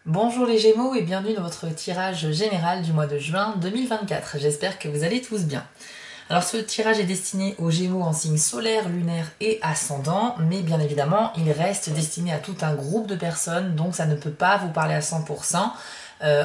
Bonjour les Gémeaux et bienvenue dans votre tirage général du mois de juin 2024. J'espère que vous allez tous bien. Alors ce tirage est destiné aux Gémeaux en signe solaire, lunaire et ascendant, mais bien évidemment il reste destiné à tout un groupe de personnes, donc ça ne peut pas vous parler à 100%.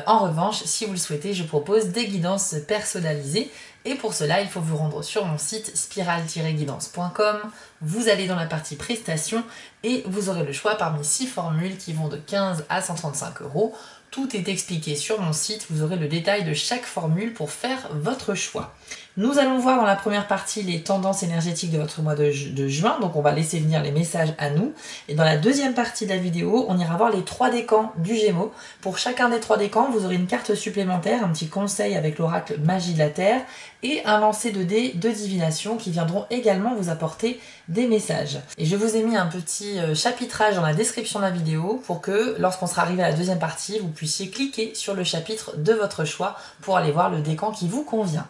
En revanche, si vous le souhaitez, je propose des guidances personnalisées et pour cela, il faut vous rendre sur mon site spiral-guidance.com. Vous allez dans la partie prestations et vous aurez le choix parmi 6 formules qui vont de 15 à 135 euros. Tout est expliqué sur mon site, vous aurez le détail de chaque formule pour faire votre choix. Nous allons voir dans la première partie les tendances énergétiques de votre mois de juin, donc on va laisser venir les messages à nous. Et dans la deuxième partie de la vidéo, on ira voir les 3 décans du Gémeaux. Pour chacun des 3 décans, vous aurez une carte supplémentaire, un petit conseil avec l'oracle Magie de la Terre et un lancer de dés de divination qui viendront également vous apporter des messages. Et je vous ai mis un petit chapitrage dans la description de la vidéo pour que lorsqu'on sera arrivé à la deuxième partie, vous puissiez cliquer sur le chapitre de votre choix pour aller voir le décan qui vous convient.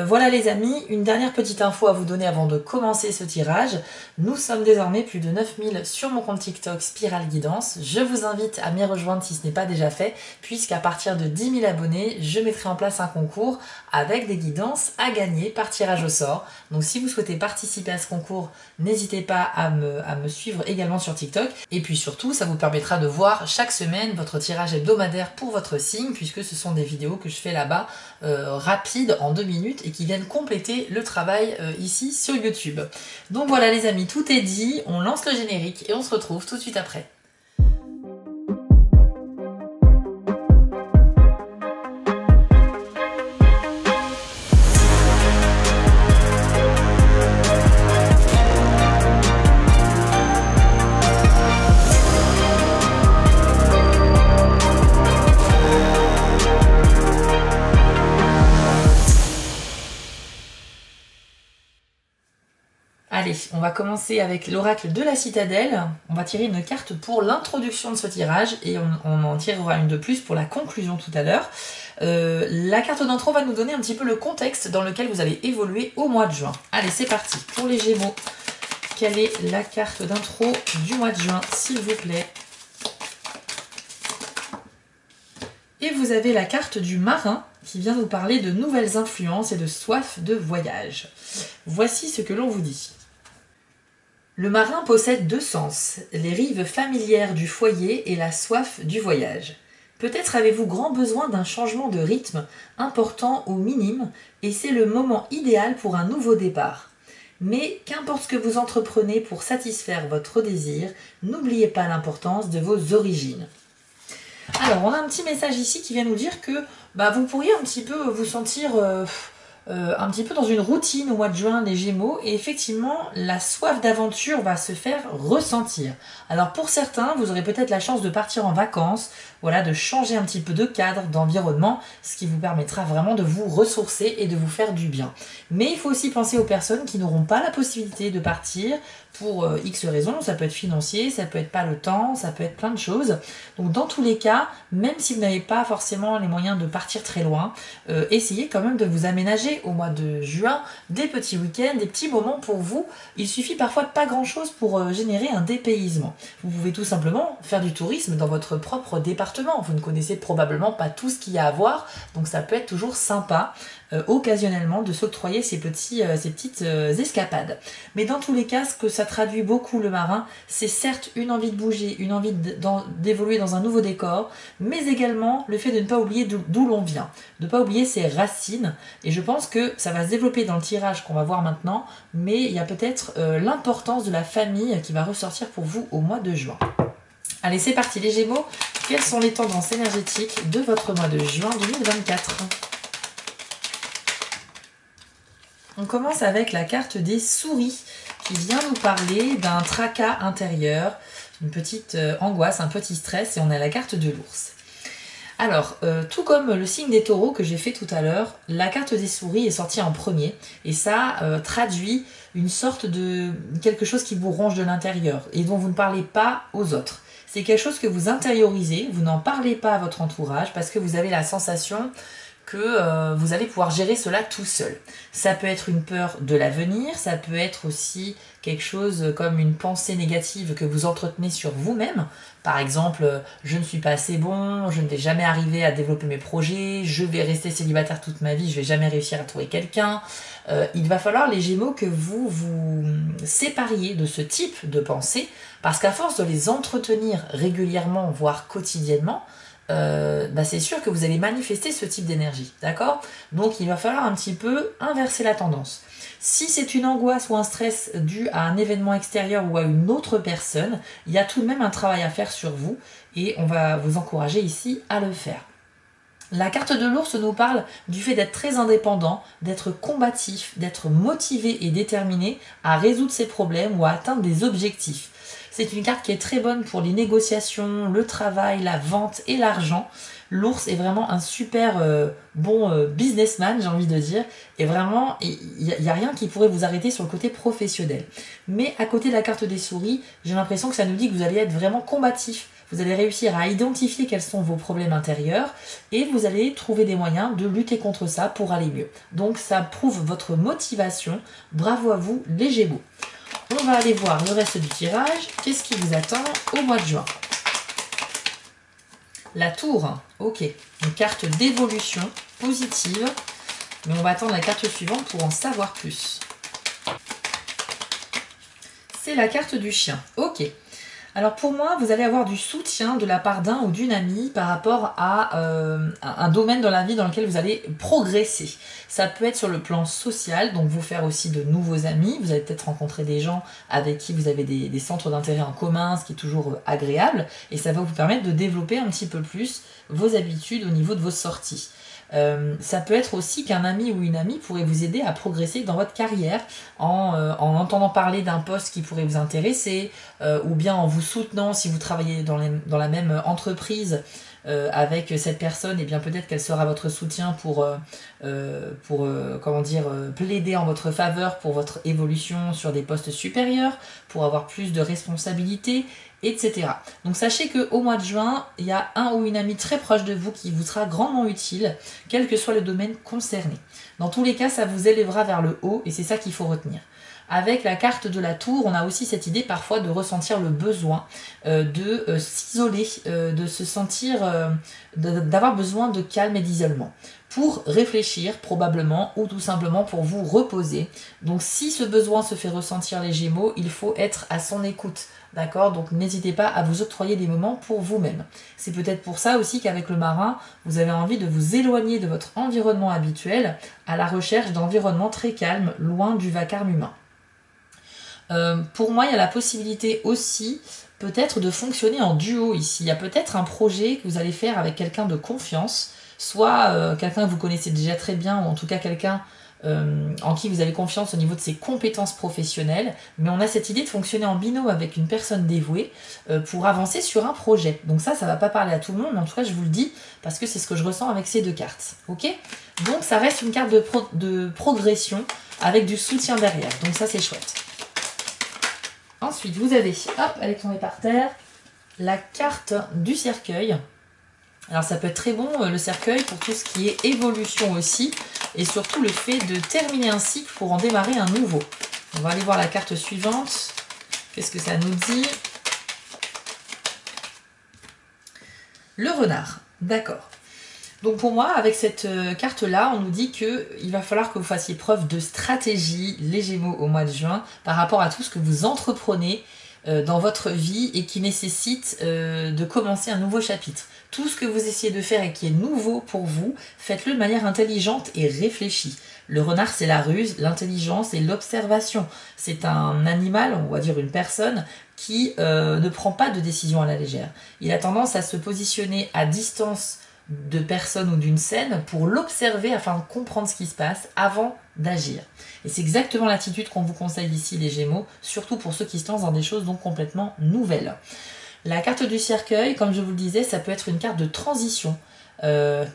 Voilà les amis, une dernière petite info à vous donner avant de commencer ce tirage. Nous sommes désormais plus de 9000 sur mon compte TikTok Spiral Guidance. Je vous invite à m'y rejoindre si ce n'est pas déjà fait, puisqu'à partir de 10 000 abonnés, je mettrai en place un concours avec des guidances à gagner par tirage au sort. Donc si vous souhaitez participer à ce concours, n'hésitez pas à me suivre également sur TikTok. Et puis surtout, ça vous permettra de voir chaque semaine votre tirage hebdomadaire pour votre signe, puisque ce sont des vidéos que je fais là-bas rapides en 2 minutes et qui viennent compléter le travail ici sur YouTube. Donc voilà les amis, tout est dit, on lance le générique et on se retrouve tout de suite après. Allez, on va commencer avec l'oracle de la citadelle. On va tirer une carte pour l'introduction de ce tirage et on en tirera une de plus pour la conclusion tout à l'heure. La carte d'intro va nous donner un petit peu le contexte dans lequel vous allez évoluer au mois de juin. Allez, c'est parti. Pour les Gémeaux, quelle est la carte d'intro du mois de juin, s'il vous plaît? Et vous avez la carte du marin qui vient nous parler de nouvelles influences et de soif de voyage. Voici ce que l'on vous dit. Le marin possède 2 sens, les rives familières du foyer et la soif du voyage. Peut-être avez-vous grand besoin d'un changement de rythme, important ou minime, et c'est le moment idéal pour un nouveau départ. Mais qu'importe ce que vous entreprenez pour satisfaire votre désir, n'oubliez pas l'importance de vos origines. Alors, on a un petit message ici qui vient nous dire que vous pourriez un petit peu vous sentir un petit peu dans une routine au mois de juin, les Gémeaux, et effectivement, la soif d'aventure va se faire ressentir. Alors pour certains, vous aurez peut-être la chance de partir en vacances, voilà, de changer un petit peu de cadre, d'environnement, ce qui vous permettra vraiment de vous ressourcer et de vous faire du bien. Mais il faut aussi penser aux personnes qui n'auront pas la possibilité de partir pour X raisons, ça peut être financier, ça peut être pas le temps, ça peut être plein de choses. Donc dans tous les cas, même si vous n'avez pas forcément les moyens de partir très loin, essayez quand même de vous aménager au mois de juin des petits week-ends, des petits moments pour vous. Il suffit parfois de pas grand-chose pour générer un dépaysement. Vous pouvez tout simplement faire du tourisme dans votre propre département. Vous ne connaissez probablement pas tout ce qu'il y a à voir, donc ça peut être toujours sympa occasionnellement de s'octroyer ces petites escapades. Mais dans tous les cas, ce que ça traduit beaucoup le marin, c'est certes une envie de bouger, une envie d'évoluer dans un nouveau décor, mais également le fait de ne pas oublier d'où l'on vient, de ne pas oublier ses racines. Et je pense que ça va se développer dans le tirage qu'on va voir maintenant, mais il y a peut-être l'importance de la famille qui va ressortir pour vous au mois de juin. Allez, c'est parti les Gémeaux, quelles sont les tendances énergétiques de votre mois de juin 2024 ? On commence avec la carte des souris qui vient nous parler d'un tracas intérieur, une petite angoisse, un petit stress, et on a la carte de l'ours. Alors, tout comme le signe des taureaux que j'ai fait tout à l'heure, la carte des souris est sortie en premier et ça traduit une sorte de quelque chose qui vous ronge de l'intérieur et dont vous ne parlez pas aux autres. C'est quelque chose que vous intériorisez, vous n'en parlez pas à votre entourage parce que vous avez la sensation que vous allez pouvoir gérer cela tout seul. Ça peut être une peur de l'avenir, ça peut être aussi quelque chose comme une pensée négative que vous entretenez sur vous-même. Par exemple, je ne suis pas assez bon, je ne vais jamais arriver à développer mes projets, je vais rester célibataire toute ma vie, je vais jamais réussir à trouver quelqu'un. Il va falloir, les Gémeaux, que vous vous sépariez de ce type de pensée, parce qu'à force de les entretenir régulièrement, voire quotidiennement, c'est sûr que vous allez manifester ce type d'énergie, d'accord? Donc il va falloir un petit peu inverser la tendance. Si c'est une angoisse ou un stress dû à un événement extérieur ou à une autre personne, il y a tout de même un travail à faire sur vous et on va vous encourager ici à le faire. La carte de l'ours nous parle du fait d'être très indépendant, d'être combatif, d'être motivé et déterminé à résoudre ses problèmes ou à atteindre des objectifs. C'est une carte qui est très bonne pour les négociations, le travail, la vente et l'argent. L'ours est vraiment un super bon businessman, j'ai envie de dire. Et vraiment, il n'y a rien qui pourrait vous arrêter sur le côté professionnel. Mais à côté de la carte des souris, j'ai l'impression que ça nous dit que vous allez être vraiment combatif. Vous allez réussir à identifier quels sont vos problèmes intérieurs et vous allez trouver des moyens de lutter contre ça pour aller mieux. Donc ça prouve votre motivation. Bravo à vous les Gémeaux. On va aller voir le reste du tirage. Qu'est-ce qui vous attend au mois de juin? La tour, ok. Une carte d'évolution positive. Mais on va attendre la carte suivante pour en savoir plus. C'est la carte du chien, ok. Alors pour moi, vous allez avoir du soutien de la part d'un ou d'une amie par rapport à un domaine dans la vie dans lequel vous allez progresser. Ça peut être sur le plan social, donc vous faire aussi de nouveaux amis. Vous allez peut-être rencontrer des gens avec qui vous avez des centres d'intérêt en commun, ce qui est toujours agréable. Et ça va vous permettre de développer un petit peu plus vos habitudes au niveau de vos sorties. Ça peut être aussi qu'un ami ou une amie pourrait vous aider à progresser dans votre carrière en entendant parler d'un poste qui pourrait vous intéresser ou bien en vous soutenant si vous travaillez dans la même entreprise avec cette personne, et bien peut-être qu'elle sera votre soutien pour plaider en votre faveur pour votre évolution sur des postes supérieurs, pour avoir plus de responsabilités, etc. Donc sachez qu'au mois de juin, il y a un ou une amie très proche de vous qui vous sera grandement utile, quel que soit le domaine concerné. Dans tous les cas, ça vous élèvera vers le haut et c'est ça qu'il faut retenir. Avec la carte de la tour, on a aussi cette idée parfois de ressentir le besoin de s'isoler, de se sentir, d'avoir besoin de calme et d'isolement pour réfléchir probablement ou tout simplement pour vous reposer. Donc si ce besoin se fait ressentir les Gémeaux, il faut être à son écoute. D'accord? Donc n'hésitez pas à vous octroyer des moments pour vous-même. C'est peut-être pour ça aussi qu'avec le marin, vous avez envie de vous éloigner de votre environnement habituel à la recherche d'environnements très calmes, loin du vacarme humain. Pour moi, il y a la possibilité aussi peut-être de fonctionner en duo ici. Il y a peut-être un projet que vous allez faire avec quelqu'un de confiance, soit quelqu'un que vous connaissez déjà très bien, ou en tout cas quelqu'un en qui vous avez confiance au niveau de ses compétences professionnelles, mais on a cette idée de fonctionner en binôme avec une personne dévouée pour avancer sur un projet. Donc ça va pas parler à tout le monde, mais en tout cas je vous le dis parce que c'est ce que je ressens avec ces deux cartes. Ok? Donc ça reste une carte de progression avec du soutien derrière, donc ça c'est chouette. Ensuite, vous avez, hop, elle est tombée par terre, la carte du cercueil. Alors ça peut être très bon le cercueil pour tout ce qui est évolution aussi, et surtout le fait de terminer un cycle pour en démarrer un nouveau. On va aller voir la carte suivante. Qu'est-ce que ça nous dit? Le renard, d'accord. Donc pour moi, avec cette carte-là, on nous dit qu'il va falloir que vous fassiez preuve de stratégie, les Gémeaux, au mois de juin, par rapport à tout ce que vous entreprenez dans votre vie et qui nécessite de commencer un nouveau chapitre. Tout ce que vous essayez de faire et qui est nouveau pour vous, faites-le de manière intelligente et réfléchie. Le renard, c'est la ruse, l'intelligence et l'observation. C'est un animal, on va dire une personne, qui ne prend pas de décision à la légère. Il a tendance à se positionner à distance de personnes ou d'une scène pour l'observer afin de comprendre ce qui se passe avant d'agir. Et c'est exactement l'attitude qu'on vous conseille ici les Gémeaux, surtout pour ceux qui se lancent dans des choses donc complètement nouvelles. La carte du cercueil, comme je vous le disais, ça peut être une carte de transition,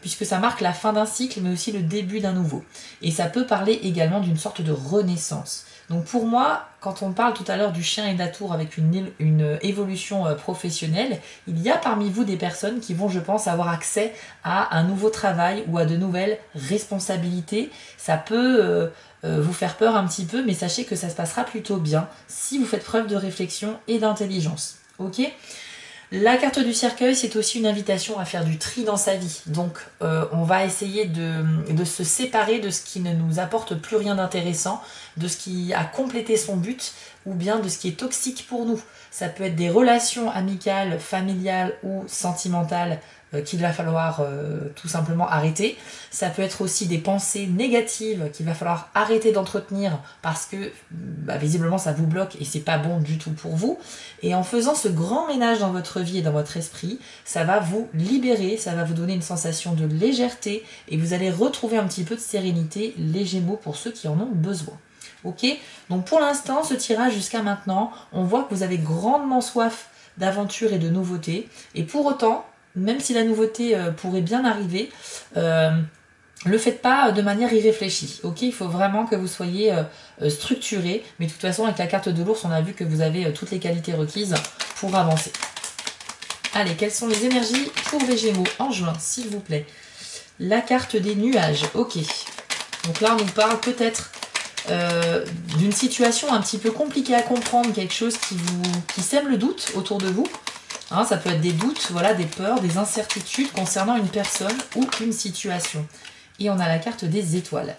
puisque ça marque la fin d'un cycle mais aussi le début d'un nouveau. Et ça peut parler également d'une sorte de renaissance. Donc pour moi, quand on parle tout à l'heure du chien et de la tour avec une évolution professionnelle, il y a parmi vous des personnes qui vont, je pense, avoir accès à un nouveau travail ou à de nouvelles responsabilités. Ça peut vous faire peur un petit peu, mais sachez que ça se passera plutôt bien si vous faites preuve de réflexion et d'intelligence. Ok ? La carte du cercueil, c'est aussi une invitation à faire du tri dans sa vie. Donc, on va essayer de se séparer de ce qui ne nous apporte plus rien d'intéressant, de ce qui a complété son but, ou bien de ce qui est toxique pour nous. Ça peut être des relations amicales, familiales ou sentimentales qu'il va falloir tout simplement arrêter. Ça peut être aussi des pensées négatives qu'il va falloir arrêter d'entretenir parce que visiblement ça vous bloque et c'est pas bon du tout pour vous. Et en faisant ce grand ménage dans votre vie et dans votre esprit, ça va vous libérer, ça va vous donner une sensation de légèreté et vous allez retrouver un petit peu de sérénité, les Gémeaux, pour ceux qui en ont besoin. Ok ? Donc pour l'instant, ce tirage jusqu'à maintenant, on voit que vous avez grandement soif d'aventure et de nouveauté. Et pour autant, même si la nouveauté pourrait bien arriver, le faites pas de manière irréfléchie. Ok ? Il faut vraiment que vous soyez structuré. Mais de toute façon, avec la carte de l'ours, on a vu que vous avez toutes les qualités requises pour avancer. Allez, quelles sont les énergies pour les Gémeaux en juin, s'il vous plaît? La carte des nuages. Ok. Donc là, on nous parle peut-être d'une situation un petit peu compliquée à comprendre, quelque chose qui sème le doute autour de vous. Hein, ça peut être des doutes, voilà, des peurs, des incertitudes concernant une personne ou une situation. Et on a la carte des étoiles.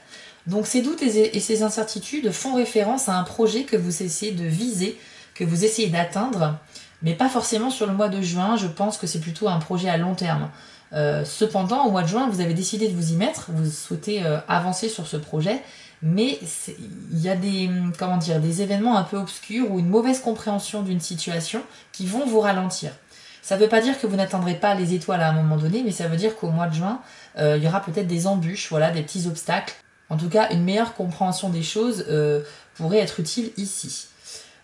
Donc ces doutes et ces incertitudes font référence à un projet que vous essayez de viser, que vous essayez d'atteindre, mais pas forcément sur le mois de juin. Je pense que c'est plutôt un projet à long terme. Cependant, au mois de juin, vous avez décidé de vous y mettre, vous souhaitez avancer sur ce projet, mais il y a des événements un peu obscurs ou une mauvaise compréhension d'une situation qui vont vous ralentir. Ça ne veut pas dire que vous n'atteindrez pas les étoiles à un moment donné, mais ça veut dire qu'au mois de juin, il y aura peut-être des embûches, voilà, des petits obstacles. En tout cas, une meilleure compréhension des choses pourrait être utile ici.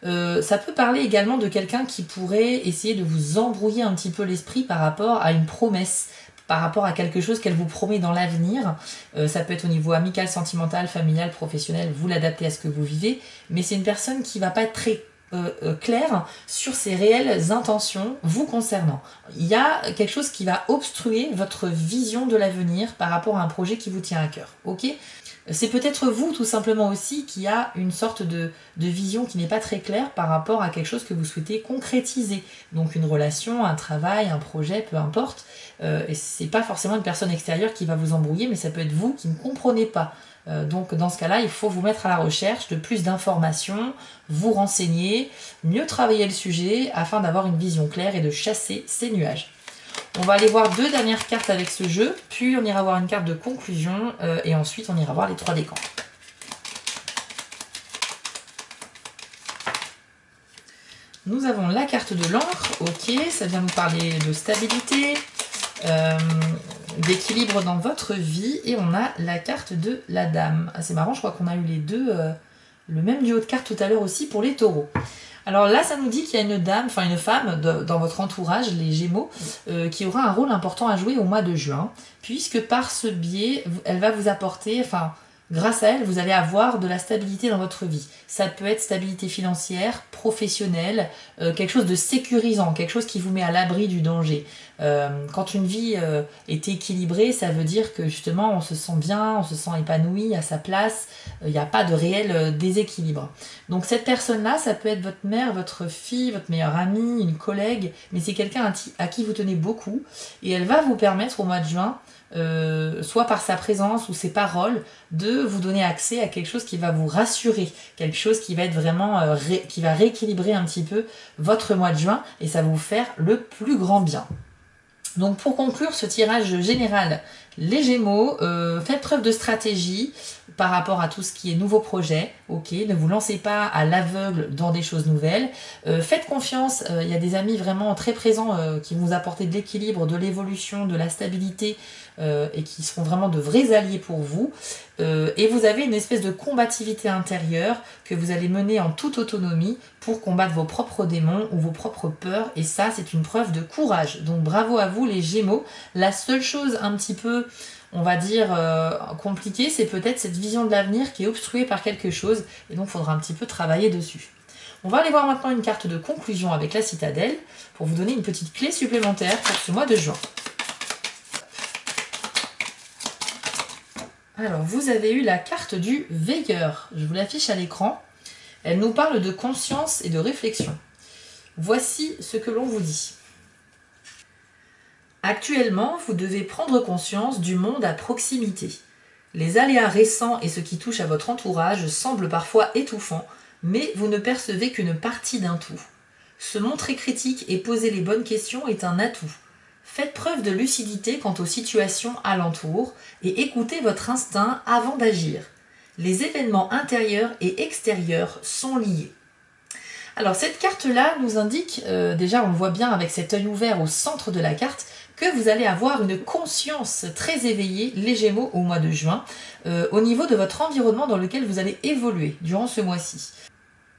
Ça peut parler également de quelqu'un qui pourrait essayer de vous embrouiller un petit peu l'esprit par rapport à une promesse, par rapport à quelque chose qu'elle vous promet dans l'avenir. Ça peut être au niveau amical, sentimental, familial, professionnel, vous l'adaptez à ce que vous vivez, mais c'est une personne qui va pas être très claire sur ses réelles intentions vous concernant. Il y a quelque chose qui va obstruer votre vision de l'avenir par rapport à un projet qui vous tient à cœur. Ok ? C'est peut-être vous tout simplement aussi qui a une sorte de vision qui n'est pas très claire par rapport à quelque chose que vous souhaitez concrétiser. Donc une relation, un travail, un projet, peu importe. Et c'est pas forcément une personne extérieure qui va vous embrouiller, mais ça peut être vous qui ne comprenez pas. Donc dans ce cas-là, il faut vous mettre à la recherche de plus d'informations, vous renseigner, mieux travailler le sujet afin d'avoir une vision claire et de chasser ces nuages. On va aller voir 2 dernières cartes avec ce jeu, puis on ira voir une carte de conclusion et ensuite on ira voir les 3 décans. Nous avons la carte de l'encre, ok, ça vient nous parler de stabilité, d'équilibre dans votre vie, et on a la carte de la dame. Ah, c'est marrant, je crois qu'on a eu les deux, le même duo de cartes tout à l'heure aussi pour les taureaux. Alors là, ça nous dit qu'il y a une dame, enfin une femme dans votre entourage, les Gémeaux, qui aura un rôle important à jouer au mois de juin, puisque par ce biais, elle va vous apporter, grâce à elle, vous allez avoir de la stabilité dans votre vie. Ça peut être stabilité financière, professionnelle, quelque chose de sécurisant, quelque chose qui vous met à l'abri du danger. Quand une vie est équilibrée, ça veut dire que justement on se sent bien, on se sent épanoui, à sa place, il n'y a pas de réel déséquilibre. Donc cette personne-là, ça peut être votre mère, votre fille, votre meilleure amie, une collègue, mais c'est quelqu'un à qui vous tenez beaucoup, et elle va vous permettre au mois de juin, soit par sa présence ou ses paroles, de vous donner accès à quelque chose qui va vous rassurer, quelque chose qui va être vraiment qui va rééquilibrer un petit peu votre mois de juin, et ça va vous faire le plus grand bien. Donc pour conclure ce tirage général, les Gémeaux, faites preuve de stratégie par rapport à tout ce qui est nouveau projet, ok, ne vous lancez pas à l'aveugle dans des choses nouvelles, faites confiance, il y a des amis vraiment très présents qui vont vous apporter de l'équilibre, de l'évolution, de la stabilité, et qui seront vraiment de vrais alliés pour vous, et vous avez une espèce de combativité intérieure que vous allez mener en toute autonomie pour combattre vos propres démons ou vos propres peurs, et ça c'est une preuve de courage. Donc bravo à vous les Gémeaux. La seule chose un petit peu, on va dire, compliqué, c'est peut-être cette vision de l'avenir qui est obstruée par quelque chose, et donc il faudra un petit peu travailler dessus. On va aller voir maintenant une carte de conclusion avec la citadelle, pour vous donner une petite clé supplémentaire pour ce mois de juin. Alors, vous avez eu la carte du veilleur. Je vous l'affiche à l'écran. Elle nous parle de conscience et de réflexion. Voici ce que l'on vous dit. Actuellement, vous devez prendre conscience du monde à proximité. Les aléas récents et ce qui touche à votre entourage semblent parfois étouffants, mais vous ne percevez qu'une partie d'un tout. Se montrer critique et poser les bonnes questions est un atout. Faites preuve de lucidité quant aux situations alentour et écoutez votre instinct avant d'agir. Les événements intérieurs et extérieurs sont liés. Alors cette carte-là nous indique, déjà on le voit bien avec cet œil ouvert au centre de la carte, que vous allez avoir une conscience très éveillée, les Gémeaux, au mois de juin, au niveau de votre environnement dans lequel vous allez évoluer durant ce mois-ci.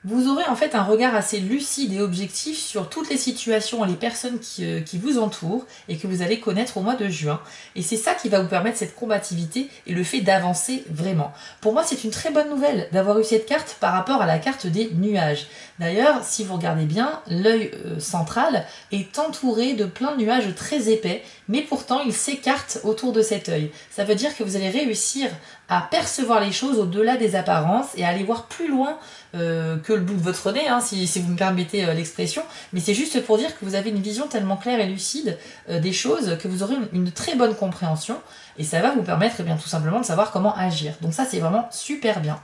Vous aurez en fait un regard assez lucide et objectif sur toutes les situations et les personnes qui vous entourent et que vous allez connaître au mois de juin. Et c'est ça qui va vous permettre cette combativité et le fait d'avancer vraiment. Pour moi, c'est une très bonne nouvelle d'avoir eu cette carte par rapport à la carte des nuages. D'ailleurs, si vous regardez bien, l'œil central est entouré de plein de nuages très épais, mais pourtant il s'écarte autour de cet œil. Ça veut dire que vous allez réussir à percevoir les choses au-delà des apparences et à aller voir plus loin que le bout de votre nez, hein, si vous me permettez l'expression, mais c'est juste pour dire que vous avez une vision tellement claire et lucide des choses que vous aurez une très bonne compréhension et ça va vous permettre bien, tout simplement de savoir comment agir. Donc ça, c'est vraiment super bien.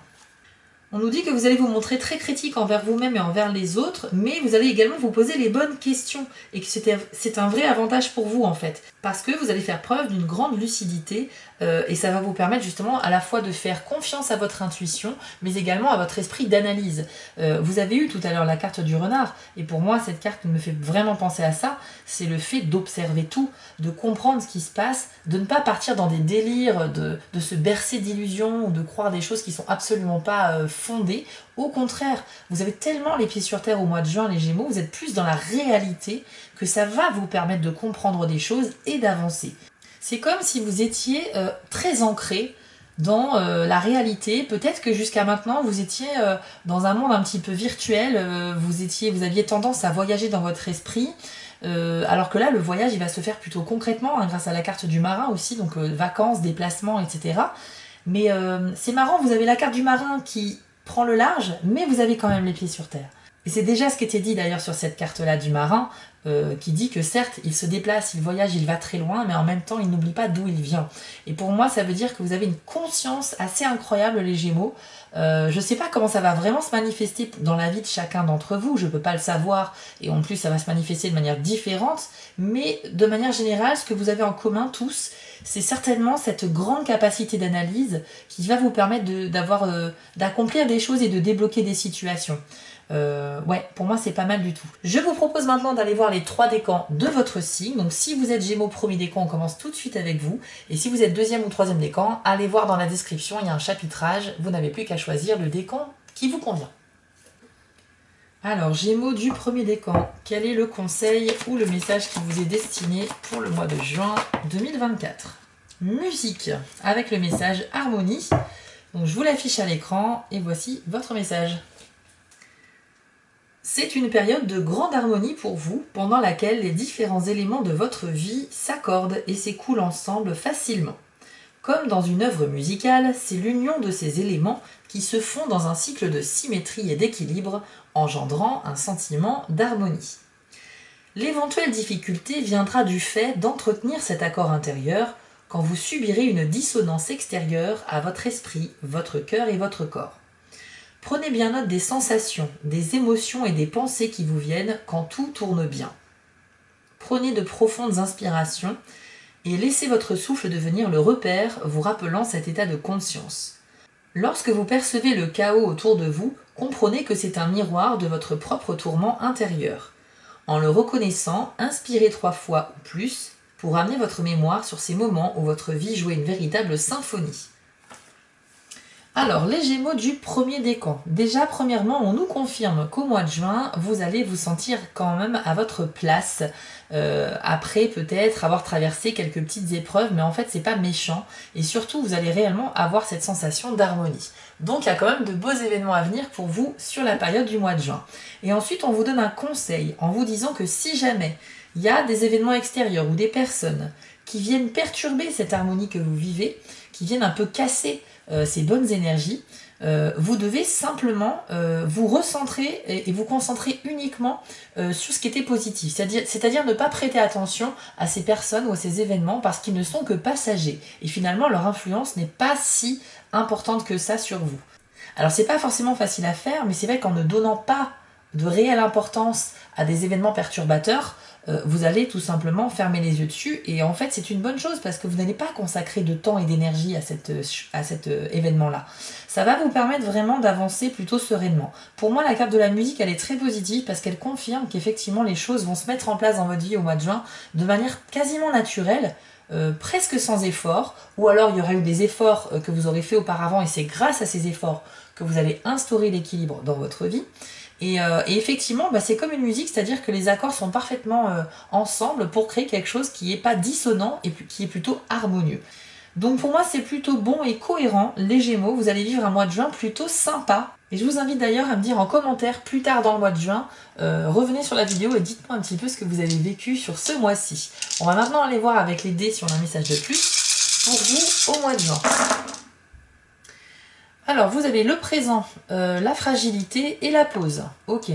On nous dit que vous allez vous montrer très critique envers vous-même et envers les autres, mais vous allez également vous poser les bonnes questions et que c'est un vrai avantage pour vous en fait, parce que vous allez faire preuve d'une grande lucidité et ça va vous permettre justement à la fois de faire confiance à votre intuition, mais également à votre esprit d'analyse. Vous avez eu tout à l'heure la carte du renard, et pour moi cette carte me fait vraiment penser à ça, c'est le fait d'observer tout, de comprendre ce qui se passe, de ne pas partir dans des délires, de se bercer d'illusions ou de croire des choses qui sont absolument pas fondées. Au contraire, vous avez tellement les pieds sur terre au mois de juin, les Gémeaux, vous êtes plus dans la réalité que ça va vous permettre de comprendre des choses et d'avancer. C'est comme si vous étiez très ancré dans la réalité. Peut-être que jusqu'à maintenant, vous étiez dans un monde un petit peu virtuel, vous aviez tendance à voyager dans votre esprit, alors que là, le voyage, il va se faire plutôt concrètement, hein, grâce à la carte du marin aussi, donc vacances, déplacements, etc. Mais c'est marrant, vous avez la carte du marin qui prend le large, mais vous avez quand même les pieds sur terre. Et c'est déjà ce qui était dit d'ailleurs sur cette carte-là du marin, qui dit que certes, il se déplace, il voyage, il va très loin, mais en même temps, il n'oublie pas d'où il vient. Et pour moi, ça veut dire que vous avez une conscience assez incroyable, les Gémeaux. Je ne sais pas comment ça va vraiment se manifester dans la vie de chacun d'entre vous, je ne peux pas le savoir, et en plus, ça va se manifester de manière différente, mais de manière générale, ce que vous avez en commun tous, c'est certainement cette grande capacité d'analyse qui va vous permettre d'accomplir des choses et de débloquer des situations. Ouais, pour moi c'est pas mal du tout. Je vous propose maintenant d'aller voir les 3 décans de votre signe. Donc si vous êtes Gémeaux premier décan, on commence tout de suite avec vous. Et si vous êtes deuxième ou troisième décan, allez voir dans la description, il y a un chapitrage. Vous n'avez plus qu'à choisir le décan qui vous convient. Alors Gémeaux du premier décan, quel est le conseil ou le message qui vous est destiné pour le mois de juin 2024? Musique, avec le message harmonie. Donc je vous l'affiche à l'écran et voici votre message. C'est une période de grande harmonie pour vous, pendant laquelle les différents éléments de votre vie s'accordent et s'écoulent ensemble facilement. Comme dans une œuvre musicale, c'est l'union de ces éléments qui se font dans un cycle de symétrie et d'équilibre, engendrant un sentiment d'harmonie. L'éventuelle difficulté viendra du fait d'entretenir cet accord intérieur quand vous subirez une dissonance extérieure à votre esprit, votre cœur et votre corps. Prenez bien note des sensations, des émotions et des pensées qui vous viennent quand tout tourne bien. Prenez de profondes inspirations et laissez votre souffle devenir le repère vous rappelant cet état de conscience. Lorsque vous percevez le chaos autour de vous, comprenez que c'est un miroir de votre propre tourment intérieur. En le reconnaissant, inspirez 3 fois ou plus pour amener votre mémoire sur ces moments où votre vie jouait une véritable symphonie. Alors, les Gémeaux du premier décan. Déjà, premièrement, on nous confirme qu'au mois de juin, vous allez vous sentir quand même à votre place. Après, peut-être avoir traversé quelques petites épreuves, mais en fait, c'est pas méchant. Et surtout, vous allez réellement avoir cette sensation d'harmonie. Donc, il y a quand même de beaux événements à venir pour vous sur la période du mois de juin. Et ensuite, on vous donne un conseil en vous disant que si jamais il y a des événements extérieurs ou des personnes qui viennent perturber cette harmonie que vous vivez, qui viennent un peu casser ces bonnes énergies, vous devez simplement vous recentrer et vous concentrer uniquement sur ce qui était positif. C'est-à-dire ne pas prêter attention à ces personnes ou à ces événements parce qu'ils ne sont que passagers. Et finalement, leur influence n'est pas si importante que ça sur vous. Alors c'est pas forcément facile à faire, mais c'est vrai qu'en ne donnant pas de réelle importance à des événements perturbateurs, vous allez tout simplement fermer les yeux dessus et en fait c'est une bonne chose parce que vous n'allez pas consacrer de temps et d'énergie à cet événement-là. Ça va vous permettre vraiment d'avancer plutôt sereinement. Pour moi la carte de la musique elle est très positive parce qu'elle confirme qu'effectivement les choses vont se mettre en place dans votre vie au mois de juin de manière quasiment naturelle. Presque sans effort, ou alors il y aurait eu des efforts que vous aurez fait auparavant et c'est grâce à ces efforts que vous allez instaurer l'équilibre dans votre vie. Et effectivement, c'est comme une musique, c'est-à-dire que les accords sont parfaitement ensemble pour créer quelque chose qui n'est pas dissonant et qui est plutôt harmonieux. Donc pour moi, c'est plutôt bon et cohérent, les Gémeaux. Vous allez vivre un mois de juin plutôt sympa. Et je vous invite d'ailleurs à me dire en commentaire plus tard dans le mois de juin, revenez sur la vidéo et dites-moi un petit peu ce que vous avez vécu sur ce mois-ci. On va maintenant aller voir avec les dés si on a un message de plus pour vous au mois de juin. Alors, vous avez le présent, la fragilité et la pause. Ok.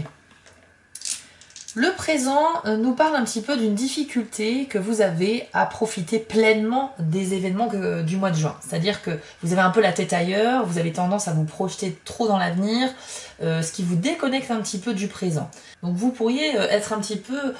Le présent nous parle un petit peu d'une difficulté que vous avez à profiter pleinement des événements du mois de juin. C'est-à-dire que vous avez un peu la tête ailleurs, vous avez tendance à vous projeter trop dans l'avenir, ce qui vous déconnecte un petit peu du présent. Donc vous pourriez être un petit peu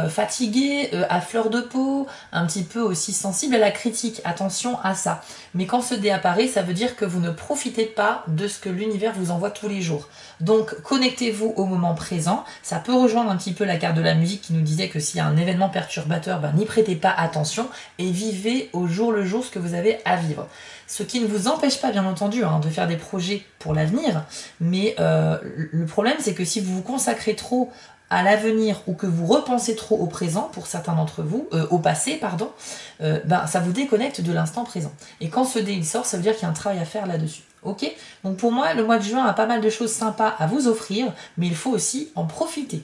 fatigué, à fleur de peau, un petit peu aussi sensible à la critique. Attention à ça. Mais quand ce dé apparaît, ça veut dire que vous ne profitez pas de ce que l'univers vous envoie tous les jours. Donc connectez-vous au moment présent. Ça peut rejoindre un petit peu la carte de la musique qui nous disait que s'il y a un événement perturbateur, n'y prêtez pas attention et vivez au jour le jour ce que vous avez à vivre. Ce qui ne vous empêche pas, bien entendu, de faire des projets pour l'avenir, mais le problème, c'est que si vous vous consacrez trop à l'avenir ou que vous repensez trop au présent, pour certains d'entre vous, au passé, pardon, ça vous déconnecte de l'instant présent. Et quand ce dé il sort, ça veut dire qu'il y a un travail à faire là-dessus. Ok? Donc pour moi, le mois de juin a pas mal de choses sympas à vous offrir, mais il faut aussi en profiter.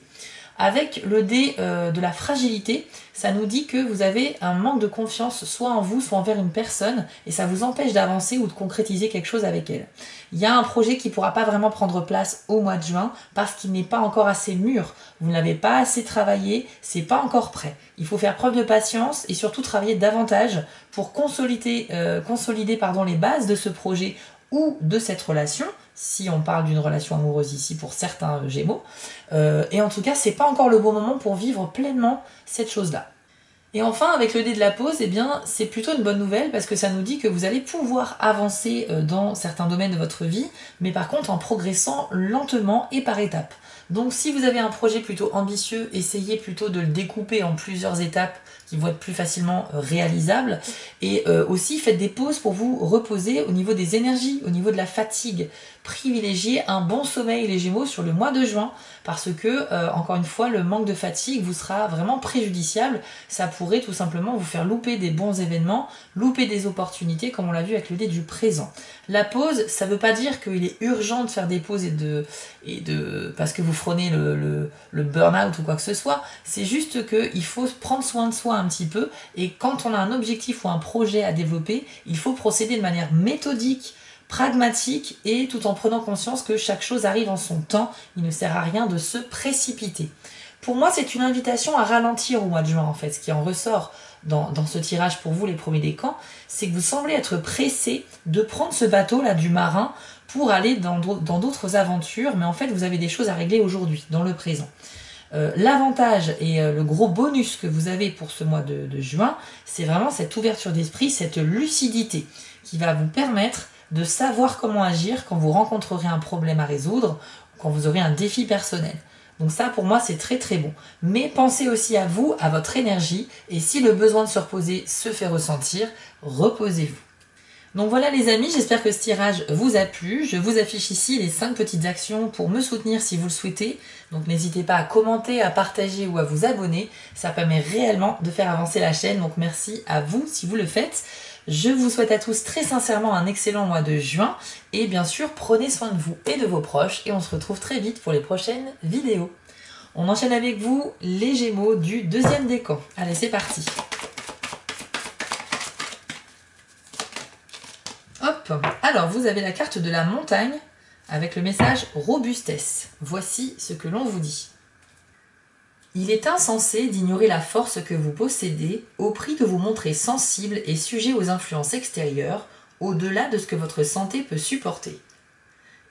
Avec le dé de la fragilité, ça nous dit que vous avez un manque de confiance soit en vous, soit envers une personne, et ça vous empêche d'avancer ou de concrétiser quelque chose avec elle. Il y a un projet qui ne pourra pas vraiment prendre place au mois de juin parce qu'il n'est pas encore assez mûr. Vous ne l'avez pas assez travaillé, c'est pas encore prêt. Il faut faire preuve de patience et surtout travailler davantage pour consolider les bases de ce projet ou de cette relation, si on parle d'une relation amoureuse ici pour certains Gémeaux. Et en tout cas, c'est pas encore le bon moment pour vivre pleinement cette chose-là. Et enfin, avec le dé de la pause, c'est plutôt une bonne nouvelle parce que ça nous dit que vous allez pouvoir avancer dans certains domaines de votre vie, mais par contre en progressant lentement et par étapes. Donc si vous avez un projet plutôt ambitieux, essayez plutôt de le découper en plusieurs étapes qui vont être plus facilement réalisables. Et aussi, faites des pauses pour vous reposer au niveau des énergies, au niveau de la fatigue. Privilégiez un bon sommeil, les Gémeaux, sur le mois de juin, parce que, encore une fois, le manque de fatigue vous sera vraiment préjudiciable. Ça pourrait tout simplement vous faire louper des bons événements, louper des opportunités, comme on l'a vu avec le dé du présent. La pause, ça ne veut pas dire qu'il est urgent de faire des pauses parce que vous frônez le burn-out ou quoi que ce soit. C'est juste qu'il faut prendre soin de soi un petit peu, et quand on a un objectif ou un projet à développer, il faut procéder de manière méthodique, pragmatique, et tout en prenant conscience que chaque chose arrive en son temps. Il ne sert à rien de se précipiter. Pour moi, c'est une invitation à ralentir au mois de juin, en fait. Ce qui en ressort dans ce tirage pour vous, les premiers décans, c'est que vous semblez être pressé de prendre ce bateau-là du marin pour aller dans d'autres aventures, mais en fait, vous avez des choses à régler aujourd'hui, dans le présent. L'avantage et le gros bonus que vous avez pour ce mois de juin, c'est vraiment cette ouverture d'esprit, cette lucidité qui va vous permettre de savoir comment agir quand vous rencontrerez un problème à résoudre, quand vous aurez un défi personnel. Donc ça, pour moi, c'est très très bon. Mais pensez aussi à vous, à votre énergie, et si le besoin de se reposer se fait ressentir, reposez-vous. Donc voilà les amis, j'espère que ce tirage vous a plu. Je vous affiche ici les 5 petites actions pour me soutenir si vous le souhaitez. Donc n'hésitez pas à commenter, à partager ou à vous abonner. Ça permet réellement de faire avancer la chaîne. Donc merci à vous si vous le faites. Je vous souhaite à tous très sincèrement un excellent mois de juin. Et bien sûr, prenez soin de vous et de vos proches. Et on se retrouve très vite pour les prochaines vidéos. On enchaîne avec vous les Gémeaux du deuxième décan. Allez, c'est parti. Hop, alors vous avez la carte de la montagne avec le message robustesse. Voici ce que l'on vous dit. Il est insensé d'ignorer la force que vous possédez au prix de vous montrer sensible et sujet aux influences extérieures, au-delà de ce que votre santé peut supporter.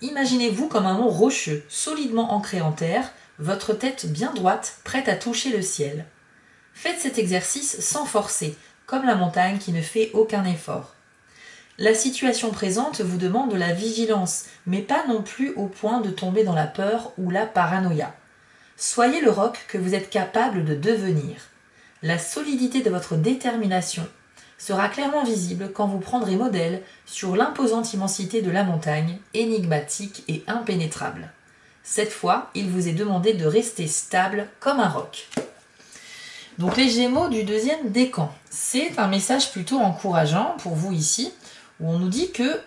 Imaginez-vous comme un mont rocheux, solidement ancré en terre, votre tête bien droite, prête à toucher le ciel. Faites cet exercice sans forcer, comme la montagne qui ne fait aucun effort. La situation présente vous demande de la vigilance, mais pas non plus au point de tomber dans la peur ou la paranoïa. Soyez le roc que vous êtes capable de devenir. La solidité de votre détermination sera clairement visible quand vous prendrez modèle sur l'imposante immensité de la montagne, énigmatique et impénétrable. Cette fois, il vous est demandé de rester stable comme un roc. Donc les Gémeaux du deuxième décan, c'est un message plutôt encourageant pour vous ici, où on nous dit que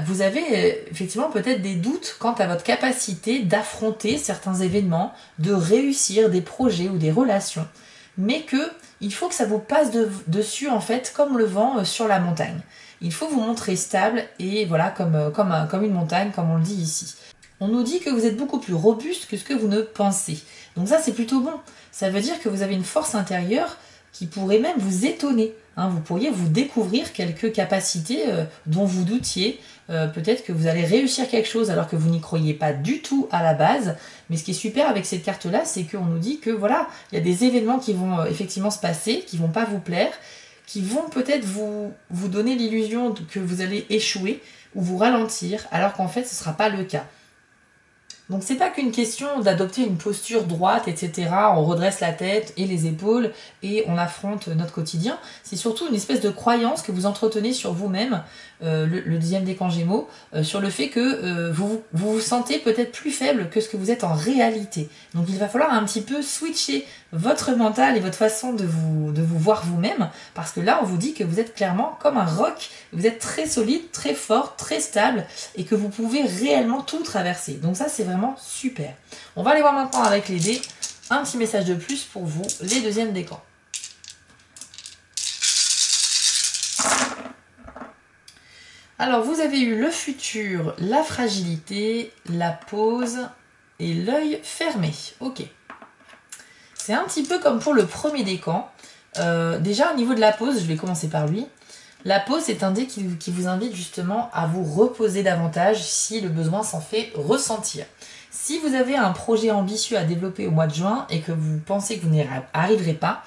vous avez effectivement peut-être des doutes quant à votre capacité d'affronter certains événements, de réussir des projets ou des relations, mais qu'il faut que ça vous passe dessus en fait comme le vent sur la montagne. Il faut vous montrer stable et voilà comme une montagne comme on le dit ici. On nous dit que vous êtes beaucoup plus robuste que ce que vous ne pensez. Donc ça c'est plutôt bon. Ça veut dire que vous avez une force intérieure qui pourrait même vous étonner. Vous pourriez vous découvrir quelques capacités dont vous doutiez. Peut-être que vous allez réussir quelque chose alors que vous n'y croyez pas du tout à la base. Mais ce qui est super avec cette carte-là, c'est qu'on nous dit que voilà, il y a des événements qui vont effectivement se passer, qui vont pas vous plaire, qui vont peut-être vous donner l'illusion que vous allez échouer ou vous ralentir, alors qu'en fait ce ne sera pas le cas. Donc c'est pas qu'une question d'adopter une posture droite, etc. On redresse la tête et les épaules et on affronte notre quotidien. C'est surtout une espèce de croyance que vous entretenez sur vous-même, le deuxième décan Gémeaux, sur le fait que vous vous sentez peut-être plus faible que ce que vous êtes en réalité. Donc il va falloir un petit peu switcher votre mental et votre façon de vous voir vous-même, parce que là on vous dit que vous êtes clairement comme un roc, vous êtes très solide, très fort, très stable et que vous pouvez réellement tout traverser. Donc ça c'est vraiment super. On va aller voir maintenant avec les dés un petit message de plus pour vous, les deuxièmes décans. Alors vous avez eu le futur, la fragilité, la pause et l'œil fermé. Ok. C'est un petit peu comme pour le premier décan. Déjà au niveau de la pause, je vais commencer par lui. La pause, c'est un dé qui vous invite justement à vous reposer davantage si le besoin s'en fait ressentir. Si vous avez un projet ambitieux à développer au mois de juin et que vous pensez que vous n'y arriverez pas,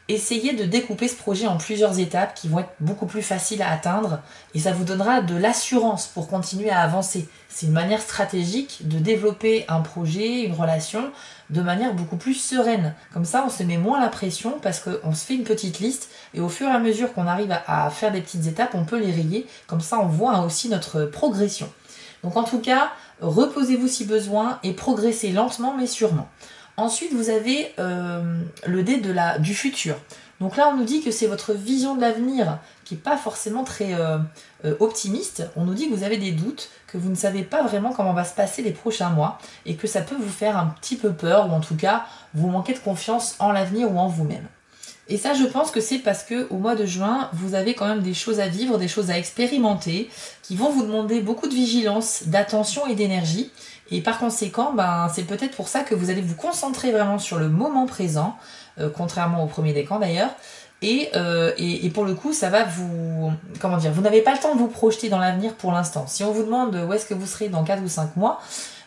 essayez de découper ce projet en plusieurs étapes qui vont être beaucoup plus faciles à atteindre et ça vous donnera de l'assurance pour continuer à avancer. C'est une manière stratégique de développer un projet, une relation de manière beaucoup plus sereine. Comme ça, on se met moins la pression parce qu'on se fait une petite liste et au fur et à mesure qu'on arrive à faire des petites étapes, on peut les rayer. Comme ça, on voit aussi notre progression. Donc en tout cas, reposez-vous si besoin et progressez lentement mais sûrement. Ensuite, vous avez le dé du futur. Donc là, on nous dit que c'est votre vision de l'avenir qui n'est pas forcément très optimiste. On nous dit que vous avez des doutes, que vous ne savez pas vraiment comment va se passer les prochains mois et que ça peut vous faire un petit peu peur ou en tout cas, vous manquez de confiance en l'avenir ou en vous-même. Et ça, je pense que c'est parce qu'au mois de juin, vous avez quand même des choses à vivre, des choses à expérimenter, qui vont vous demander beaucoup de vigilance, d'attention et d'énergie. Et par conséquent, c'est peut-être pour ça que vous allez vous concentrer vraiment sur le moment présent, contrairement au premier décan d'ailleurs. Et pour le coup, ça va vous... Comment dire, vous n'avez pas le temps de vous projeter dans l'avenir pour l'instant. Si on vous demande où est-ce que vous serez dans 4 ou 5 mois,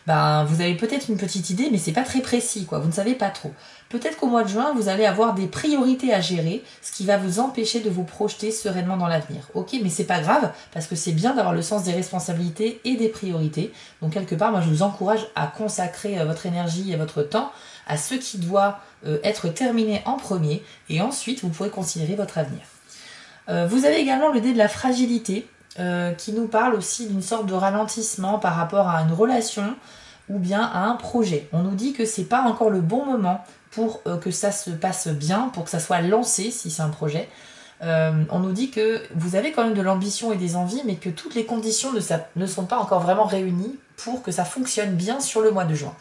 vous avez peut-être une petite idée, mais c'est pas très précis, quoi. Vous ne savez pas trop. Peut-être qu'au mois de juin, vous allez avoir des priorités à gérer, ce qui va vous empêcher de vous projeter sereinement dans l'avenir. Ok, mais c'est pas grave, parce que c'est bien d'avoir le sens des responsabilités et des priorités. Donc quelque part, moi je vous encourage à consacrer votre énergie et votre temps à ce qui doit être terminé en premier, et ensuite vous pourrez considérer votre avenir. Vous avez également le dé de la fragilité. qui nous parle aussi d'une sorte de ralentissement par rapport à une relation ou bien à un projet. On nous dit que c'est pas encore le bon moment pour que ça se passe bien, pour que ça soit lancé si c'est un projet. On nous dit que vous avez quand même de l'ambition et des envies, mais que toutes les conditions ne sont pas encore vraiment réunies pour que ça fonctionne bien sur le mois de juin.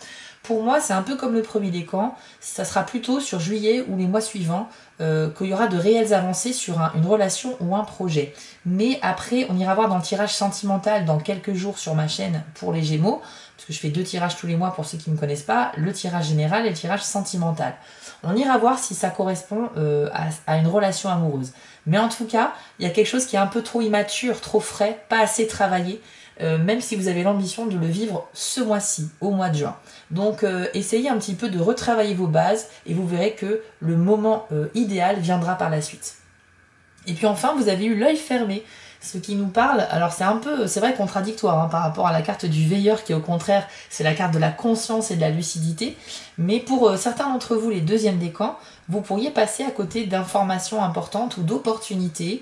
Pour moi, c'est un peu comme le premier décan, ça sera plutôt sur juillet ou les mois suivants qu'il y aura de réelles avancées sur une relation ou un projet. Mais après, on ira voir dans le tirage sentimental dans quelques jours sur ma chaîne pour les Gémeaux, parce que je fais 2 tirages tous les mois pour ceux qui ne me connaissent pas, le tirage général et le tirage sentimental. On ira voir si ça correspond à une relation amoureuse. Mais en tout cas, il y a quelque chose qui est un peu trop immature, trop frais, pas assez travaillé, même si vous avez l'ambition de le vivre ce mois-ci, au mois de juin. Donc essayez un petit peu de retravailler vos bases et vous verrez que le moment idéal viendra par la suite. Et puis enfin, vous avez eu l'œil fermé, ce qui nous parle, alors c'est vrai contradictoire hein, par rapport à la carte du veilleur qui au contraire c'est la carte de la conscience et de la lucidité, mais pour certains d'entre vous les deuxièmes décans, vous pourriez passer à côté d'informations importantes ou d'opportunités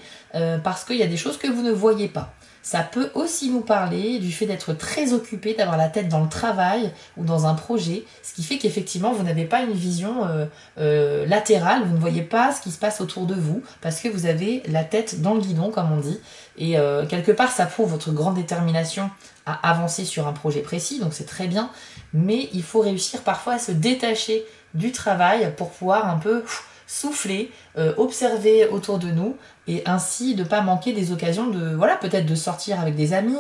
parce qu'il y a des choses que vous ne voyez pas. Ça peut aussi nous parler du fait d'être très occupé, d'avoir la tête dans le travail ou dans un projet, ce qui fait qu'effectivement vous n'avez pas une vision latérale, vous ne voyez pas ce qui se passe autour de vous parce que vous avez la tête dans le guidon comme on dit. Et quelque part ça prouve votre grande détermination à avancer sur un projet précis, donc c'est très bien, mais il faut réussir parfois à se détacher du travail pour pouvoir un peu souffler, observer autour de nous et ainsi de ne pas manquer des occasions de, voilà, peut-être de sortir avec des amis,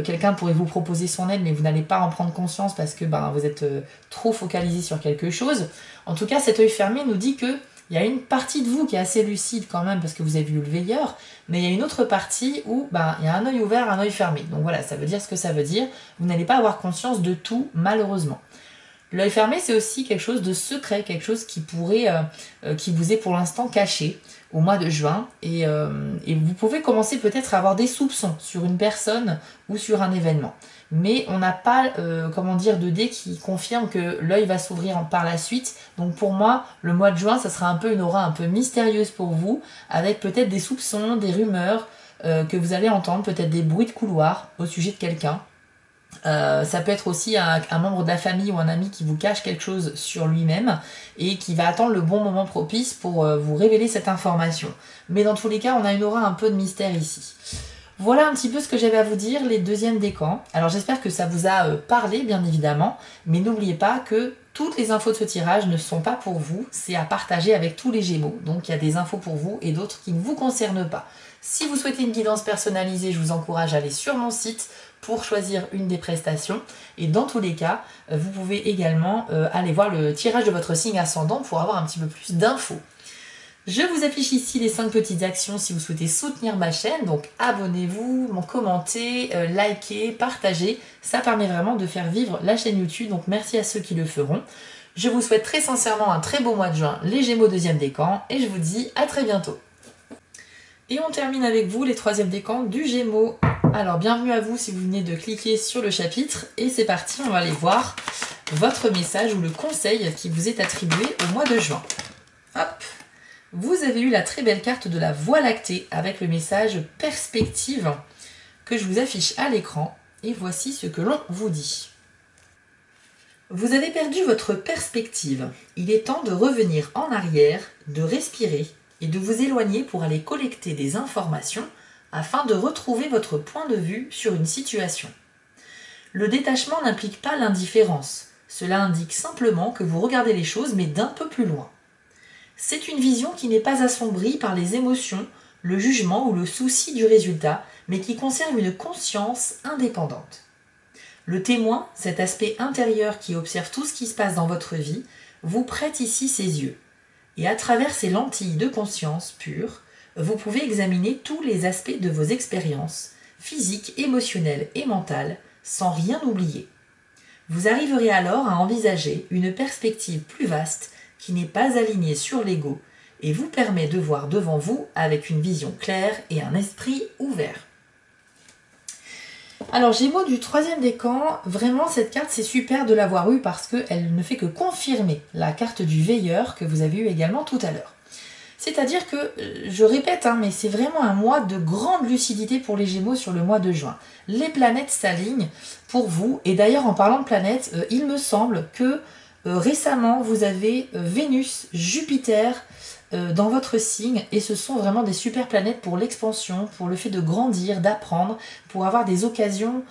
quelqu'un pourrait vous proposer son aide mais vous n'allez pas en prendre conscience parce que vous êtes trop focalisé sur quelque chose. En tout cas, cet œil fermé nous dit que il y a une partie de vous qui est assez lucide quand même parce que vous avez vu le veilleur, mais il y a une autre partie où il y a un œil ouvert, un œil fermé. Donc voilà, ça veut dire ce que ça veut dire. Vous n'allez pas avoir conscience de tout, malheureusement. L'œil fermé, c'est aussi quelque chose de secret, quelque chose qui pourrait, qui vous est pour l'instant caché au mois de juin. Et vous pouvez commencer peut-être à avoir des soupçons sur une personne ou sur un événement. Mais on n'a pas, de dé qui confirme que l'œil va s'ouvrir par la suite. Donc pour moi, le mois de juin, ça sera un peu une aura un peu mystérieuse pour vous, avec peut-être des soupçons, des rumeurs que vous allez entendre, peut-être des bruits de couloir au sujet de quelqu'un. Ça peut être aussi un membre de la famille ou un ami qui vous cache quelque chose sur lui-même et qui va attendre le bon moment propice pour vous révéler cette information. Mais dans tous les cas, on a une aura un peu de mystère ici. Voilà un petit peu ce que j'avais à vous dire, les deuxièmes décans. Alors j'espère que ça vous a parlé, bien évidemment, mais n'oubliez pas que toutes les infos de ce tirage ne sont pas pour vous, c'est à partager avec tous les Gémeaux. Donc il y a des infos pour vous et d'autres qui ne vous concernent pas. Si vous souhaitez une guidance personnalisée, je vous encourage à aller sur mon site pour choisir une des prestations. Et dans tous les cas, vous pouvez également aller voir le tirage de votre signe ascendant pour avoir un petit peu plus d'infos. Je vous affiche ici les 5 petites actions si vous souhaitez soutenir ma chaîne. Donc abonnez-vous, commentez, likez, partagez. Ça permet vraiment de faire vivre la chaîne YouTube. Donc merci à ceux qui le feront. Je vous souhaite très sincèrement un très beau mois de juin, les Gémeaux deuxième décan. Et je vous dis à très bientôt. Et on termine avec vous les troisièmes décans du Gémeaux. Alors bienvenue à vous si vous venez de cliquer sur le chapitre. Et c'est parti, on va aller voir votre message ou le conseil qui vous est attribué au mois de juin. Hop! Vous avez eu la très belle carte de la Voie lactée avec le message perspective que je vous affiche à l'écran. Et voici ce que l'on vous dit. Vous avez perdu votre perspective. Il est temps de revenir en arrière, de respirer et de vous éloigner pour aller collecter des informations afin de retrouver votre point de vue sur une situation. Le détachement n'implique pas l'indifférence. Cela indique simplement que vous regardez les choses mais d'un peu plus loin. C'est une vision qui n'est pas assombrie par les émotions, le jugement ou le souci du résultat, mais qui conserve une conscience indépendante. Le témoin, cet aspect intérieur qui observe tout ce qui se passe dans votre vie, vous prête ici ses yeux. Et à travers ces lentilles de conscience pure, vous pouvez examiner tous les aspects de vos expériences, physiques, émotionnelles et mentales, sans rien oublier. Vous arriverez alors à envisager une perspective plus vaste qui n'est pas alignée sur l'ego et vous permet de voir devant vous avec une vision claire et un esprit ouvert. Alors Gémeaux du troisième décan, vraiment cette carte c'est super de l'avoir eue parce qu'elle ne fait que confirmer la carte du veilleur que vous avez eue également tout à l'heure. C'est-à-dire que, je répète, hein, mais c'est vraiment un mois de grande lucidité pour les Gémeaux sur le mois de juin. Les planètes s'alignent pour vous, et d'ailleurs en parlant de planètes, il me semble que récemment vous avez Vénus, Jupiter dans votre signe, et ce sont vraiment des super planètes pour l'expansion, pour le fait de grandir, d'apprendre, pour avoir des occasions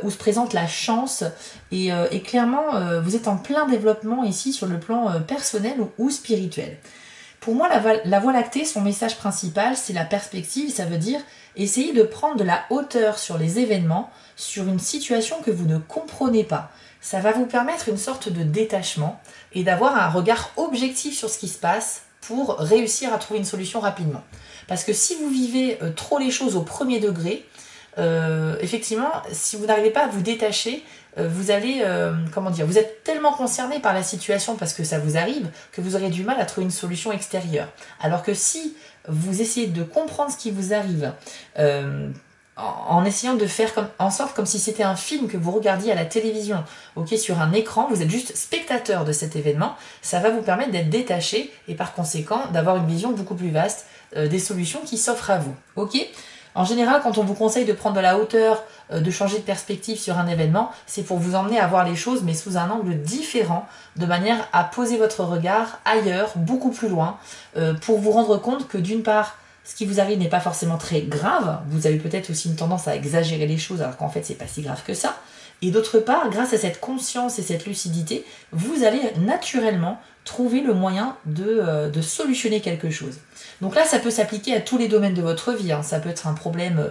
où se présente la chance, et clairement vous êtes en plein développement ici sur le plan personnel ou spirituel. Pour moi, la Voie lactée, son message principal, c'est la perspective, ça veut dire essayer de prendre de la hauteur sur les événements, sur une situation que vous ne comprenez pas. Ça va vous permettre une sorte de détachement et d'avoir un regard objectif sur ce qui se passe pour réussir à trouver une solution rapidement. Parce que si vous vivez trop les choses au premier degré, effectivement, si vous n'arrivez pas à vous détacher, vous allez, vous êtes tellement concerné par la situation parce que ça vous arrive que vous aurez du mal à trouver une solution extérieure. Alors que si vous essayez de comprendre ce qui vous arrive, en essayant de faire en sorte comme si c'était un film que vous regardiez à la télévision, sur un écran, vous êtes juste spectateur de cet événement, ça va vous permettre d'être détaché et par conséquent d'avoir une vision beaucoup plus vaste des solutions qui s'offrent à vous. En général, quand on vous conseille de prendre de la hauteur, de changer de perspective sur un événement, c'est pour vous emmener à voir les choses, mais sous un angle différent, de manière à poser votre regard ailleurs, beaucoup plus loin, pour vous rendre compte que d'une part, ce qui vous arrive n'est pas forcément très grave, vous avez peut-être aussi une tendance à exagérer les choses, alors qu'en fait, c'est pas si grave que ça. Et d'autre part, grâce à cette conscience et cette lucidité, vous allez naturellement trouver le moyen de solutionner quelque chose. Donc là, ça peut s'appliquer à tous les domaines de votre vie. Ça peut être un problème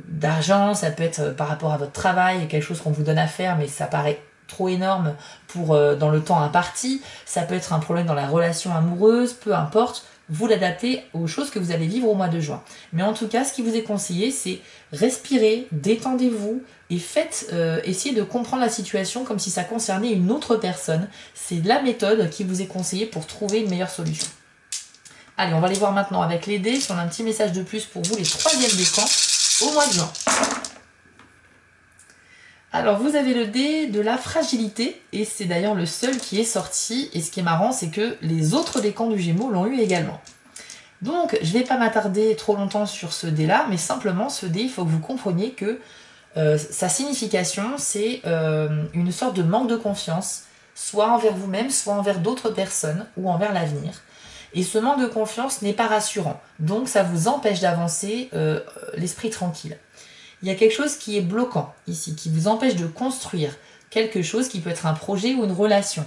d'argent, ça peut être par rapport à votre travail, quelque chose qu'on vous donne à faire, mais ça paraît trop énorme pour dans le temps imparti. Ça peut être un problème dans la relation amoureuse, peu importe. Vous l'adaptez aux choses que vous allez vivre au mois de juin. Mais en tout cas, ce qui vous est conseillé, c'est respirer, détendez-vous et essayez de comprendre la situation comme si ça concernait une autre personne. C'est la méthode qui vous est conseillée pour trouver une meilleure solution. Allez, on va aller voir maintenant avec les dés si on a un petit message de plus pour vous, les troisièmes décans au mois de juin. Alors, vous avez le dé de la fragilité, et c'est d'ailleurs le seul qui est sorti, et ce qui est marrant, c'est que les autres décans du Gémeaux l'ont eu également. Donc, je ne vais pas m'attarder trop longtemps sur ce dé-là, mais simplement, ce dé, il faut que vous compreniez que sa signification, c'est une sorte de manque de confiance, soit envers vous-même, soit envers d'autres personnes, ou envers l'avenir. Et ce manque de confiance n'est pas rassurant, donc ça vous empêche d'avancer l'esprit tranquille. Il y a quelque chose qui est bloquant ici, qui vous empêche de construire quelque chose qui peut être un projet ou une relation.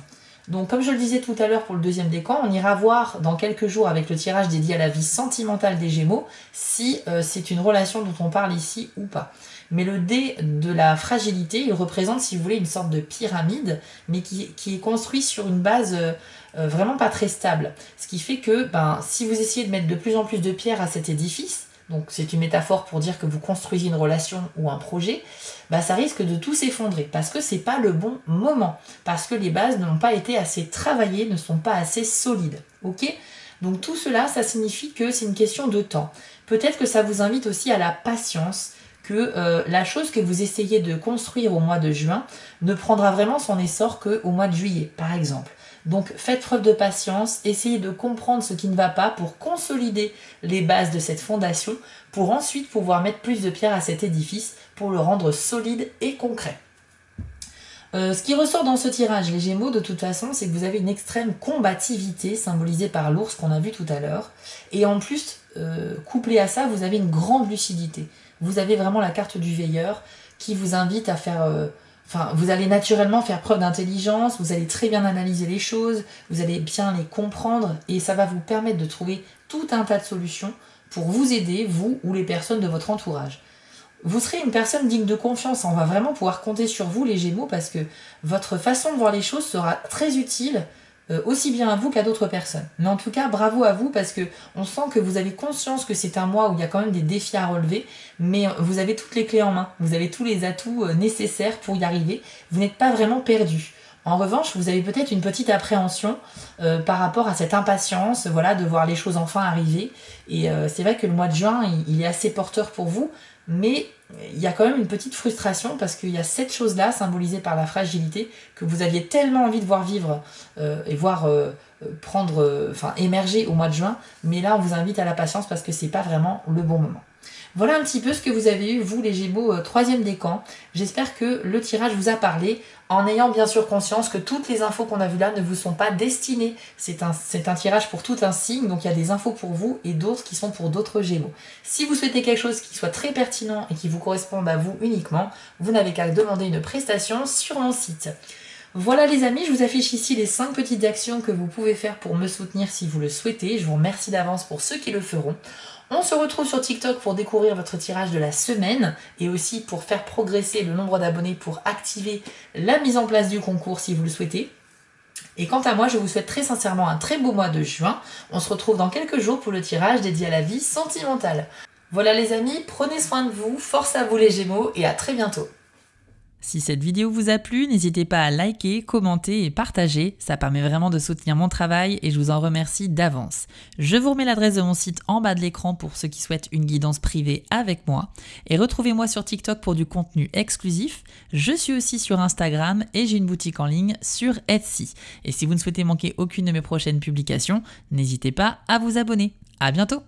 Donc comme je le disais tout à l'heure pour le deuxième décan, on ira voir dans quelques jours avec le tirage dédié à la vie sentimentale des Gémeaux si c'est une relation dont on parle ici ou pas. Mais le dé de la fragilité, il représente, si vous voulez, une sorte de pyramide, mais qui est construit sur une base vraiment pas très stable. Ce qui fait que si vous essayez de mettre de plus en plus de pierres à cet édifice, donc c'est une métaphore pour dire que vous construisez une relation ou un projet, ça risque de tout s'effondrer parce que c'est pas le bon moment, parce que les bases n'ont pas été assez travaillées, ne sont pas assez solides. Donc tout cela, ça signifie que c'est une question de temps. Peut-être que ça vous invite aussi à la patience, que la chose que vous essayez de construire au mois de juin ne prendra vraiment son essor qu'au mois de juillet, par exemple. Donc faites preuve de patience, essayez de comprendre ce qui ne va pas pour consolider les bases de cette fondation, pour ensuite pouvoir mettre plus de pierres à cet édifice, pour le rendre solide et concret. Ce qui ressort dans ce tirage, les Gémeaux, de toute façon, c'est que vous avez une extrême combativité, symbolisée par l'ours qu'on a vu tout à l'heure, et en plus, couplé à ça, vous avez une grande lucidité. Vous avez vraiment la carte du veilleur qui vous invite à faire... vous allez naturellement faire preuve d'intelligence, vous allez très bien analyser les choses, vous allez bien les comprendre et ça va vous permettre de trouver tout un tas de solutions pour vous aider, vous ou les personnes de votre entourage. Vous serez une personne digne de confiance, on va vraiment pouvoir compter sur vous les Gémeaux parce que votre façon de voir les choses sera très utile aussi bien à vous qu'à d'autres personnes. Mais en tout cas, bravo à vous parce que on sent que vous avez conscience que c'est un mois où il y a quand même des défis à relever, mais vous avez toutes les clés en main, vous avez tous les atouts nécessaires pour y arriver, vous n'êtes pas vraiment perdu. En revanche, vous avez peut-être une petite appréhension par rapport à cette impatience, voilà, de voir les choses enfin arriver. Et c'est vrai que le mois de juin, il est assez porteur pour vous, mais il y a quand même une petite frustration parce qu'il y a cette chose-là, symbolisée par la fragilité, que vous aviez tellement envie de voir vivre et voir émerger au mois de juin, mais là on vous invite à la patience parce que c'est pas vraiment le bon moment. Voilà un petit peu ce que vous avez eu, vous les Gémeaux, 3e décan. J'espère que le tirage vous a parlé, en ayant bien sûr conscience que toutes les infos qu'on a vues là ne vous sont pas destinées. C'est un tirage pour tout un signe, donc il y a des infos pour vous et d'autres qui sont pour d'autres Gémeaux. Si vous souhaitez quelque chose qui soit très pertinent et qui vous corresponde à vous uniquement, vous n'avez qu'à demander une prestation sur mon site. Voilà les amis, je vous affiche ici les 5 petites actions que vous pouvez faire pour me soutenir si vous le souhaitez. Je vous remercie d'avance pour ceux qui le feront. On se retrouve sur TikTok pour découvrir votre tirage de la semaine et aussi pour faire progresser le nombre d'abonnés pour activer la mise en place du concours si vous le souhaitez. Et quant à moi, je vous souhaite très sincèrement un très beau mois de juin. On se retrouve dans quelques jours pour le tirage dédié à la vie sentimentale. Voilà les amis, prenez soin de vous, force à vous les Gémeaux et à très bientôt. Si cette vidéo vous a plu, n'hésitez pas à liker, commenter et partager, ça permet vraiment de soutenir mon travail et je vous en remercie d'avance. Je vous remets l'adresse de mon site en bas de l'écran pour ceux qui souhaitent une guidance privée avec moi et retrouvez-moi sur TikTok pour du contenu exclusif. Je suis aussi sur Instagram et j'ai une boutique en ligne sur Etsy. Et si vous ne souhaitez manquer aucune de mes prochaines publications, n'hésitez pas à vous abonner. À bientôt!